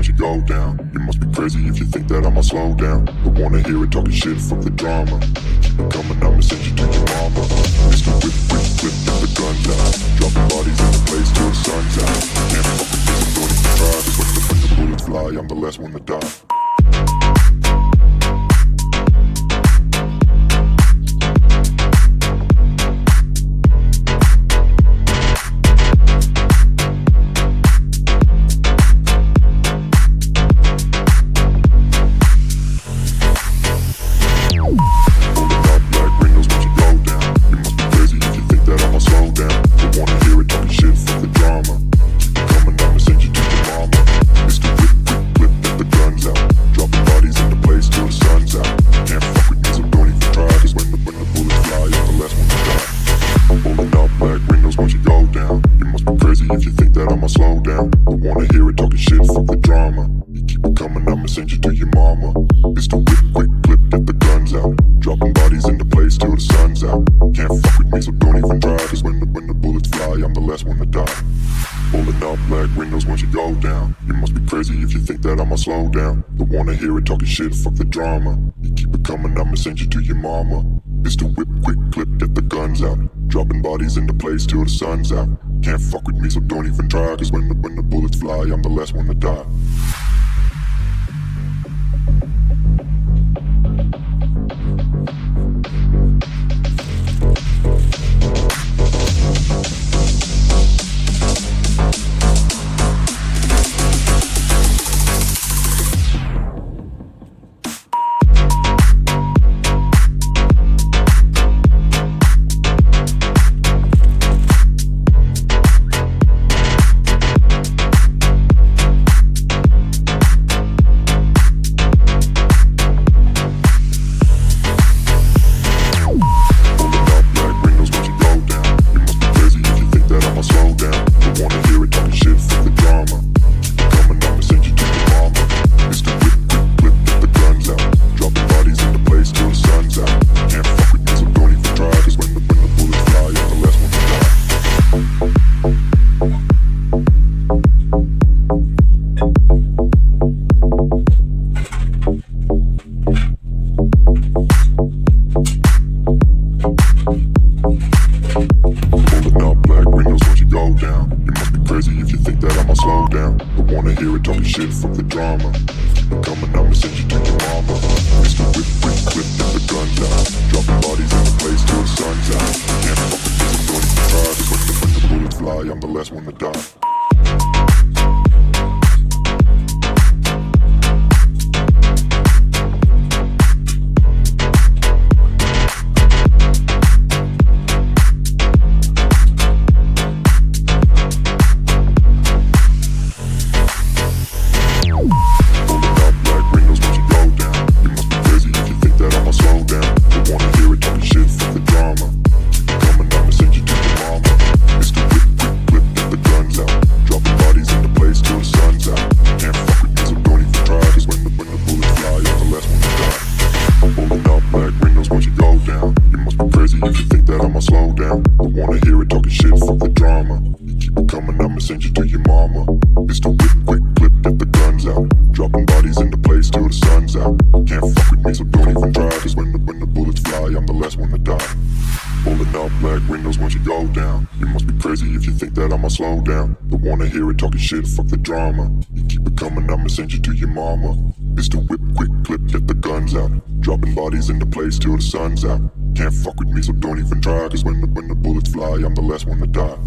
once you go down. You must be crazy if you think that I'ma slow down. Don't wanna hear it talking shit, fuck the drama. Keep it coming, I'ma send you to your mama. Mr. Whip, whip, whip, get the guns out. Dropping bodies in the place till the sun's out. Can't fuck with this, I'm going to try. Cause when the bullets fly, I'm the last one to die. If you think that I'ma slow down, don't wanna hear it talking shit, fuck the drama. You keep it coming, I'ma send you to your mama. It's the whip, quick clip, get the guns out. Dropping bodies into place till the sun's out. Can't fuck with me, so don't even try. Cause when the bullets fly, I'm the last one to die. Pulling up black windows once you go down. You must be crazy if you think that I'ma slow down. Don't wanna hear it talking shit, fuck the drama. You keep it coming, I'ma send you to your mama. It's the whip, quick clip, get the guns out. Dropping bodies into place till the sun's out. Can't fuck with me, so don't even try. Cause when the bullets fly, I'm the last one to die. I'm the last one to die. Send you to your mama. It's the whip, quick clip, get the guns out. Dropping bodies into place till the sun's out. Can't fuck with me, so don't even try. Cause when the bullets fly, I'm the last one to die. Pulling up black windows once you go down. You must be crazy if you think that I'ma slow down. Don't wanna hear it talking shit, fuck the drama. You keep it coming, I'ma send you to your mama. It's the whip, quick clip, get the guns out. Dropping bodies into place till the sun's out. Can't fuck with me, so don't even try. Cause when the bullets fly, I'm the last one to die.